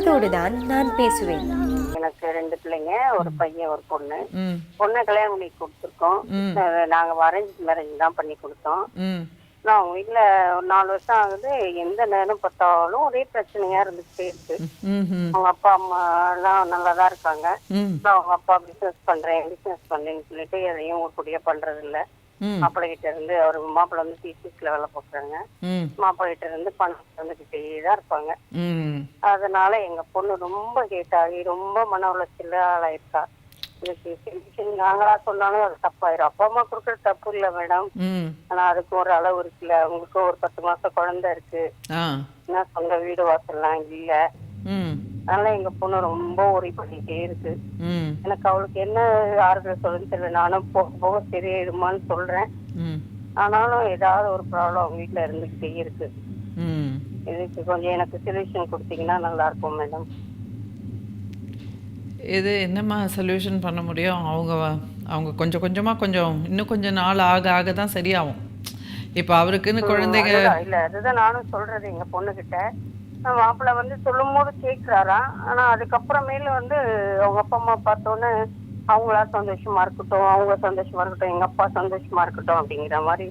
காதோடுதான் நான் பேசுவேன். எனக்கு 2 பிள்ளைங்க, ஒரு பையன் ஒரு பொண்ணு. ம் பொண்ணை கல்யாணம் பண்ணி கொடுத்துருக்கோம். ம் நாங்க அரேஞ்ச் மேரேஜ் தான் பண்ணி கொடுத்தோம். ம் நான் அவங்க வீட்டுல ஒரு 4 வருஷம் ஆகுது. எந்த நேரம் பார்த்தாலும் ஒரே பிரச்சனையா இருந்துகிட்டே இருக்கு. ம் அவங்க அப்பா அம்மா எல்லாம் நல்லாதான் இருக்காங்க. ம் அவங்க அப்பா பிசினஸ் பண்றேன்னு சொல்லிட்டு எதையும் உருப்படியா பண்றது இல்ல. ம் மாப்பிள்ளை கிட்ட இருந்து அவர் மாப்பிள்ளை வந்து டிசிஸ்ல வேலை பார்க்குறாங்க. ம் மாப்பிள்ளை கிட்ட இருந்து பணம் வந்துகிட்டே தான் இருப்பாங்க. ம் அதனால எங்க பொண்ணு ரொம்ப கேட்டாகி ரொம்ப மன உளைச்சல ஆளாயிருக்கா. இதுக்கு solution நாங்களா சொன்னாலும் அது தப்பாயிரும். அப்பா அம்மா கொடுக்கறது தப்பு இல்ல மேடம். ம் ஆனா அதுக்கு ஒரு அளவு இருக்குல்ல. அவங்களுக்கு ஒரு 10 மாசம் குழந்தை இருக்கு. ஆ என்ன சொந்த வீடு வாசல்லாம் இல்ல. ம் அதனால எங்க பொண்ணு ரொம்ப worry பண்ணிட்டே இருக்கு. ம் எனக்கு அவளுக்கு என்ன ஆறுதல் சொல்லுன்னு தெரியல. நானும் போக போக சரியாயிடுமான்னு சொல்றேன். ம் ஆனாலும் ஏதாவது ஒரு ப்ராப்ளம் அவங்க வீட்டுல இருந்துகிட்டே இருக்கு. ம் இதுக்கு கொஞ்சம் எனக்கு சொல்யூஷன் கொடுத்தீங்கன்னா நல்லா இருக்கும் மேடம். இது என்னம்மா சொல்யூஷன் பண்ண முடியும்? அவங்க கொஞ்சம் கொஞ்சமாக இன்னும் கொஞ்சம் நாள் ஆக ஆக தான் சரியாகும். இப்போ அவருக்குன்னு குழந்தைங்க இல்ல அதுதான் நானும் சொல்றது எங்க பொண்ணு கிட்ட. மாப்பிள்ள வந்து சொல்லும் போது கேட்கிறாராம். ஆனா அதுக்கப்புறமேல வந்து அவங்க அப்பா அம்மா பார்த்தோன்னே அவங்களா சந்தோஷமா இருக்கட்டும், அவங்க சந்தோஷமா இருக்கட்டும், எங்க அப்பா சந்தோஷமா இருக்கட்டும் அப்படிங்கிற மாதிரி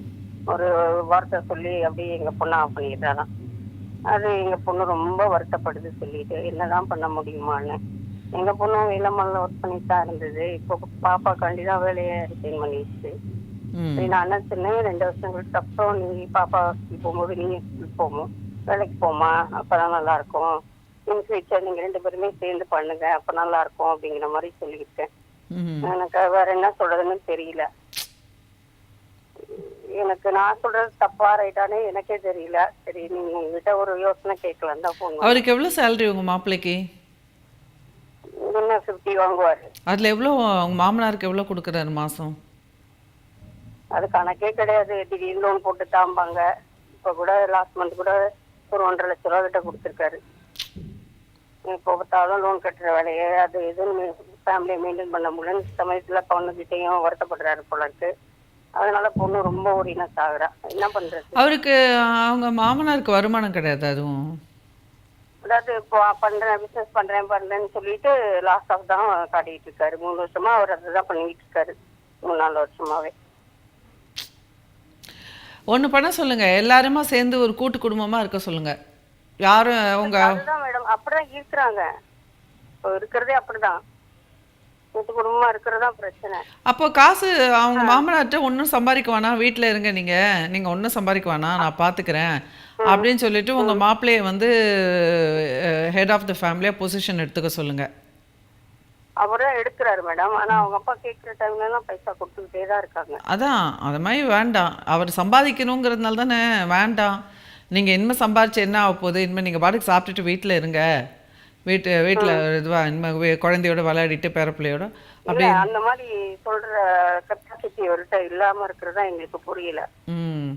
ஒரு வார்த்தை சொல்லி அப்படியே எங்க பொண்ணை ஆஃப் பண்ணிடுறாராம். அது எங்க பொண்ணு ரொம்ப வருத்தப்படுது சொல்லிட்டு என்னதான் பண்ண முடியுமான்னு. எங்க பொண்ணும் வேலைமல்ல ஒர்க் பண்ணிட்டு தான் இருந்தது. இப்போ பாப்பாக்காண்டி தான் வேலையை ரிசைன் பண்ணிடுச்சு. ம் நான் என்ன சொன்னேன், 2 வருஷம் கழிச்சு அப்புறம் நீ பாப்பா ஸ்கூல் போகும்போது நீங்க ஸ்கூல் போகும் வேலைக்கு போமா, அப்பதான் நல்லா இருக்கும். நீங்க ஃபியூச்சர் நீங்க 2 பேருமே சேர்ந்து பண்ணுங்க, அப்ப நல்லா இருக்கும் அப்படிங்கிற மாதிரி சொல்லியிருக்கேன். ம் எனக்கு வேற என்ன சொல்றதுன்னு தெரியல. எனக்கு நான் சொல்றது தப்பா ரைட்டானே எனக்கே தெரியல. சரி நீங்க உங்ககிட்ட ஒரு யோசனை கேட்கலாம் தான் போன். அவருக்கு எவ்வளோ சேலரி உங்கள் மாப்பிள்ளைக்கு? என்ன 50 வாங்குவாரு. அதில் எவ்வளோ உங்கள் மாமனாருக்கு எவ்வளோ கொடுக்குறாரு மாதம்? அது கணக்கே கிடையாது. திடீர்னு லோன் போட்டு தாம்பாங்க. இப்ப கூட லாஸ்ட் மந்த் கூட ஒரு 1.5 லட்சம் ரூபா கிட்ட கொடுத்துருக்காரு. இப்போ பார்த்தாலும் லோன் கட்டுற வேலையை அது எதுவும் ஃபேமிலியை மெயின்டைன் பண்ண முடியலன்னு சமயத்துல பொண்ணுகிட்டையும் வருத்தப்படுறாரு போல இருக்கு. அதனால பொண்ணு ரொம்ப ஓடினஸ் ஆகுறா. என்ன பண்றது? அவருக்கு அவங்க மாமனாருக்கு வருமானம் கிடையாது அதுவும்? அதாவது இப்போ பிசினஸ் பண்றேன்னு சொல்லிட்டு லாஸ் ஆஃப் தான் காட்டிட்டு இருக்காரு. 3 வருஷமா அவர் அதுதான் பண்ணிட்டு இருக்காரு. 3-4 வருஷமாவே. ஒன்று பண்ண சொல்லுங்க, எல்லாருமா சேர்ந்து ஒரு கூட்டு குடும்பமாக இருக்க சொல்லுங்க. யாரும் உங்க அதுதான் மேடம் அப்படிதான் இருக்கிறாங்க. இப்போ இருக்கிறதே அப்படிதான். கூட்டு குடும்பமா இருக்கிறதா பிரச்சனை. அப்போ காசு அவங்க மாமனார்கிட்ட ஒன்றும் சம்பாதிக்க வேணாம், வீட்டில் இருங்க நீங்கள் ஒன்றும் சம்பாதிக்க வேணாம், நான் பார்த்துக்கிறேன் அப்படின்னு சொல்லிட்டு உங்கள் மாப்பிள்ளையை வந்து ஹெட் ஆஃப் த ஃபேமிலியாக பொசிஷன் எடுத்துக்க சொல்லுங்க. அவரும் எடுக்கிறாரு மேடம். ஆனா அவங்க அப்பா கேட்குற டைம்ல எல்லாம் பைசா கொடுத்துக்கிட்டே தான் இருக்காங்க. அதான் அது மாதிரி வேண்டாம். அவர் சம்பாதிக்கணுங்கிறதுனால தானே வேண்டாம். நீங்கள் இனிமேல் சம்பாதிச்சு என்ன ஆக போகுது? இனிமேல் நீங்கள் பாட்டுக்கு சாப்பிட்டுட்டு வீட்டில் இருங்க. வீட்டில் இதுவா இனிமேல் குழந்தையோட விளையாடிட்டு பேரப்பிள்ளையோட அப்படி அந்த மாதிரி சொல்ற கெப்பாசிட்டி அவர்கிட்ட இல்லாம இருக்கிறதா எங்களுக்கு புரியல. ம்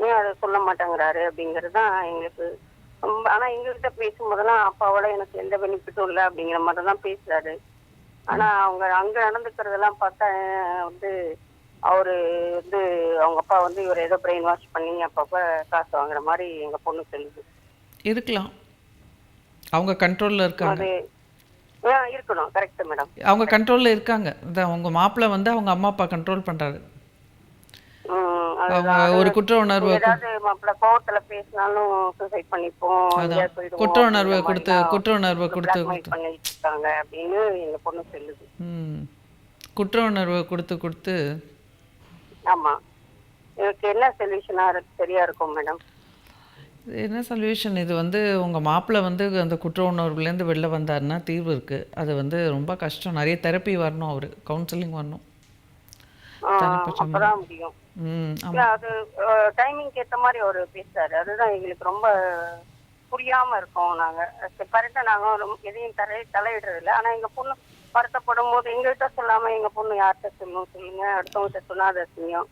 ஏன் அதை சொல்ல மாட்டேங்கிறாரு அப்படிங்கிறது தான் எங்களுக்கு ரொம்ப. ஆனா எங்ககிட்ட பேசும்போதெல்லாம் அப்பாவோட எனக்கு எந்த பெனிஃபிட்டும் இல்லை அப்படிங்கிற மாதிரி தான் பேசுறாரு. ஆனா அவங்க அங்க நடந்துக்கிறதெல்லாம் பார்த்தா வந்து அவரு வந்து அவங்க அப்பா வந்து இவர் ஏதோ பிரெயின் வாஷ் பண்ணி அப்பப்ப காசு வாங்குற மாதிரி எங்க பொண்ணு சொல்லுது. இருக்கலாம், அவங்க கண்ட்ரோலில் இருக்காங்க. அது இருக்கணும். கரெக்ட் மேடம், அவங்க கண்ட்ரோலில் இருக்காங்க. அதான் உங்கள் மாப்பிள்ளை வந்து அவங்க அம்மா அப்பா கண்ட்ரோல் பண்ணுறாரு. அவங்க ஒரு குற்ற உணர்வு கோவத்துல பேசினாலும் சூசைட் பண்ணிப்போம், குற்ற உணர்வை கொடுத்து பண்ணிட்டு இருக்காங்க அப்படின்னு எங்க பொண்ணு சொல்லுது. குற்ற உணர்வை கொடுத்து ஆமா. எனக்கு என்ன சொல்யூஷனா சரியா இருக்கும் மேடம்? என்ன சொல்யூஷன்? இது வந்து உங்கள் மாப்பிள்ளை வந்து அந்த குற்ற உணர்வுலேருந்து வெளில வந்தாருன்னா தீர்வு இருக்குது. அது வந்து ரொம்ப கஷ்டம். நிறைய தெரப்பி வரணும், அவர் கவுன்சிலிங் வரணும். அப்பதான் முடியும். அது டைமிங் ஏத்த மாதிரி அவரு பேசுறாரு. அதுதான் எங்களுக்கு ரொம்ப புரியாம இருக்கோம். நாங்க கரெக்டா நாங்க எதையும் தலையிடுறது இல்லை. ஆனா எங்க பொண்ணு வருத்தப்படும் போது எங்ககிட்ட சொல்லாம எங்க பொண்ணு யார்கிட்ட சொல்லணும் சொல்லுங்க? அடுத்தவங்கிட்ட சொன்னா அதை செய்யும்.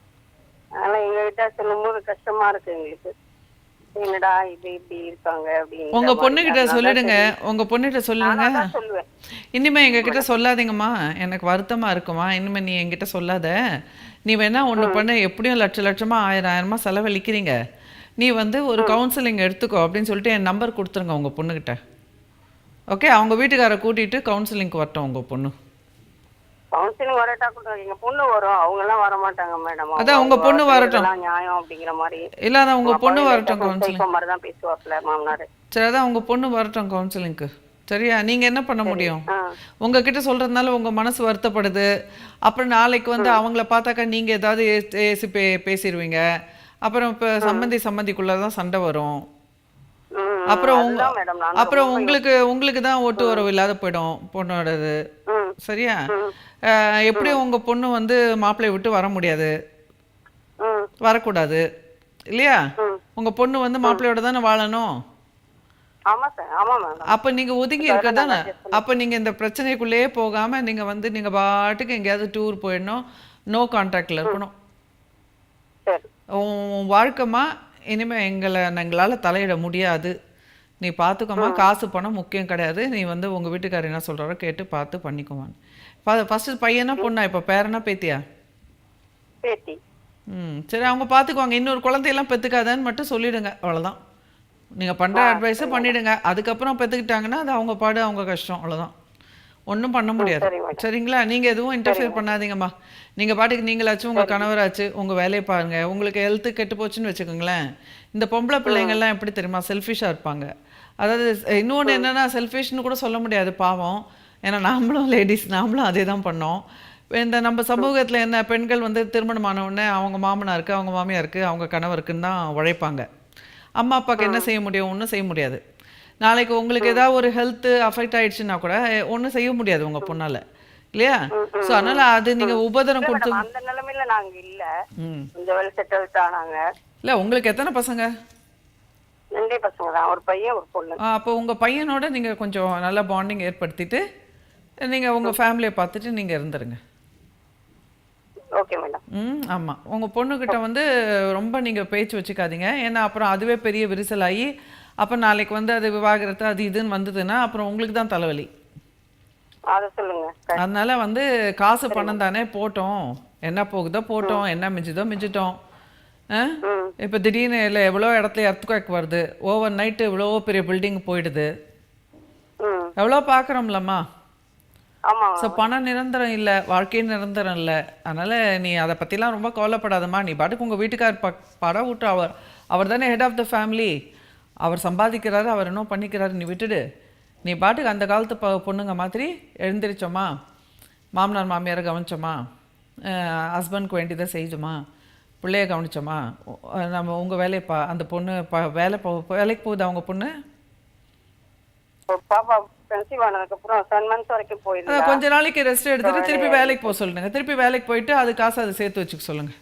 அதனால எங்ககிட்ட சொல்லும் போது கஷ்டமா இருக்கு எங்களுக்கு. என்னடா இது இப்படி இருக்காங்க அப்படின்னு. உங்க பொண்ணுகிட்ட சொல்லிடுங்க. உங்க பொண்ணுகிட்ட சொல்லுங்க, சொல்லுவேன் இனிமே எங்ககிட்ட சொல்லாதீங்கம்மா, எனக்கு வருத்தமா இருக்குமா, இனிமே நீ என்கிட்ட சொல்லாத. நீ வேணா ஒன்று பண்ண, எப்படியும் லட்சமா 1000 செலவழிக்கிறீங்க, நீ வந்து ஒரு கவுன்சிலிங் எடுத்துக்கோ அப்படின்னு சொல்லிட்டு என் நம்பர் கொடுத்துருங்க உங்க பொண்ணுகிட்ட. ஓகே, அவங்க வீட்டுக்காரை கூட்டிட்டு கவுன்சிலிங்க்கு வரட்டும் உங்க பொண்ணு. கவுன்சிலிங் வரட்டா கூட எங்க பொண்ணு வரும், அவங்க எல்லாம் வர மாட்டாங்க மேடம். அதான் உங்க பொண்ணு வரட்டும். நியாயம் அப்படிங்கிற மாதிரி இல்ல அதான் உங்க பொண்ணு வரட்டும் கவுன்சிலிங். மாதிரி தான் பேசுவாப்ல மாமனாரு. சரி, அதான் உங்க பொண்ணு வரட்டும் கவுன்சிலிங்க்கு. சரியா? நீங்க என்ன பண்ண முடியும்? உங்ககிட்ட சொல்றதுனால உங்க மனசு வருத்தப்படுது. அப்புறம் நாளைக்கு வந்து அவங்கள பார்த்தாக்கா நீங்க ஏதாவது ஏசி பேசிடுவீங்க. அப்புறம் இப்போ சம்மந்திக்குள்ளதான் சண்டை வரும். அப்புறம் உங்களுக்கு தான் ஓட்டு உறவு இல்லாத போயிடும் பொண்ணோடது. சரியா? எப்படியும் உங்க பொண்ணு வந்து மாப்பிள்ளைய விட்டு வர முடியாது, வரக்கூடாது இல்லையா? உங்க பொண்ணு வந்து மாப்பிள்ளையோட தானே வாழணும். அப்ப நீங்க ஒதுங்கி இருக்கதானே. அப்ப நீங்க இந்த பிரச்சனைக்குள்ளேயே போகாம நீங்க வந்து நீங்க பாட்டுக்கு எங்கேயாவது டூர் போயிடணும், நோ கான்டாக்ட்ல இருக்கணும். உன் வாழ்க்கைமா இனிமே எங்களால தலையிட முடியாது, நீ பார்த்துக்கோமா. காசு பணம் முக்கியம் கிடையாது. நீ வந்து உங்க வீட்டுக்காரர் என்ன சொல்றாரோ கேட்டு பார்த்து பண்ணிக்குவான்னு. ஃபர்ஸ்ட் பையனா பொண்ணா? இப்ப பேரனா பேத்தியா? பேத்தி. சரி, அவங்க பார்த்துக்குவாங்க. இன்னொரு குழந்தையெல்லாம் பெற்றுக்காதன்னு மட்டும் சொல்லிடுங்க, அவ்வளோதான். நீங்கள் பண்ணுற அட்வைஸை பண்ணிவிடுங்க. அதுக்கப்புறம் பெற்றுக்கிட்டாங்கன்னா அது அவங்க பாடு, அவங்க கஷ்டம், அவ்வளோதான். ஒன்றும் பண்ண முடியாது. சரிங்களா? நீங்கள் எதுவும் இன்டர்ஃபியர் பண்ணாதீங்கம்மா. நீங்கள் பாட்டுக்கு நீங்களாச்சும் உங்கள் கணவராச்சு உங்கள் வேலையை பாருங்கள். உங்களுக்கு ஹெல்த்து கெட்டு போச்சுன்னு வச்சுக்கோங்களேன். இந்த பொம்பளை பிள்ளைங்கள்லாம் எப்படி தெரியுமா, செல்ஃபிஷாக இருப்பாங்க. அதாவது இன்னொன்று என்னென்னா, செல்ஃபிஷ்னு கூட சொல்ல முடியாது பாவம். ஏன்னா நாமளும் லேடிஸ், நாமளும் அதே தான் பண்ணோம். இந்த நம்ம சமூகத்தில் என்ன, பெண்கள் வந்து திருமணமான உடனே அவங்க மாமனாருக்கு, அவங்க மாமியாருக்கு, அவங்க கணவருக்குன்னு தான் உழைப்பாங்க. அம்மா அப்பாவுக்கு என்ன செய்ய முடியும்? ஒன்றும் செய்ய முடியாது. நாளைக்கு உங்களுக்கு ஏதாவது ஒரு ஹெல்த்து அஃபெக்ட் ஆயிடுச்சுன்னா கூட ஒன்றும் செய்ய முடியாது உங்கள் பொண்ணால், இல்லையா? ஸோ அதனால் அது நீங்கள் உபதரம் கொடுத்து அந்த நிலைமையில நாங்கள் இல்லை, கொஞ்சம் வெல் செட்டில்ட் ஆனாங்க. இல்லை, உங்களுக்கு எத்தனை பசங்க? 2 பசங்க தான், ஒரு பையன் ஒரு பொண்ணு. அப்போ உங்கள் பையனோட நீங்கள் கொஞ்சம் நல்ல பாண்டிங் ஏற்படுத்திட்டு நீங்கள் உங்கள் ஃபேமிலியை பார்த்துட்டு நீங்கள் இருந்துருங்க. Okay madam. ஆமாம். உங்கள் பொண்ணுக்கிட்ட வந்து ரொம்ப நீங்கள் பேச்சு வச்சுக்காதீங்க. ஏன்னா அப்புறம் அதுவே பெரிய விரிசலாகி அப்போ நாளைக்கு வந்து அது விவாகரத்து அது இதுன்னு வந்ததுன்னா அப்புறம் உங்களுக்கு தான் தலைவலி. அதை சொல்லுங்க. அதனால வந்து காசு பணம் தானே, போட்டோம், என்ன போகுதோ போட்டோம், என்ன மிஞ்சிட்டோம். இப்போ திடீர்னு இல்லை எவ்வளோ இடத்துல எர்த்குவேக் வருது, ஓவர் நைட்டு இவ்வளோ பெரிய பில்டிங் போயிடுது, எவ்வளோ பார்க்குறோம்லம்மா. ஸோ பணம் நிரந்தரம் இல்லை, வாழ்க்கையும் நிரந்தரம் இல்லை. அதனால் நீ அதை பற்றிலாம் ரொம்ப கவலைப்படாதம்மா. நீ பாட்டுக்கு உங்கள் வீட்டுக்கார் படம் விட்டு அவர் தானே ஹெட் ஆஃப் த ஃபேமிலி, அவர் சம்பாதிக்கிறாரு, அவர் என்ன பண்ணிக்கிறாரு, நீ விட்டுடு. நீ பாட்டுக்கு அந்த காலத்து பொண்ணுங்க மாதிரி எழுந்திரிச்சோமா, மாமனார் மாமியாரை கவனிச்சோமா, ஹஸ்பண்ட்க்கு வேண்டியதை செஞ்சோமா, பிள்ளைய கவனிச்சோமா, நம்ம உங்கள் வேலையை அந்த பொண்ணு வேலைக்கு போகுது அவங்க பொண்ணு. பாப்பா கன்சீவ் ஆனதுக்கு அப்புறம் 7 months வரைக்கும் போயிருந்தா, கொஞ்ச நாளைக்கு ரெஸ்ட் எடுத்துட்டு திருப்பி வேலைக்கு போக சொல்லுங்க. திருப்பி வேலைக்கு போயிட்டு அது காசு அதை சேர்த்து வச்சுக்க சொல்லுங்க.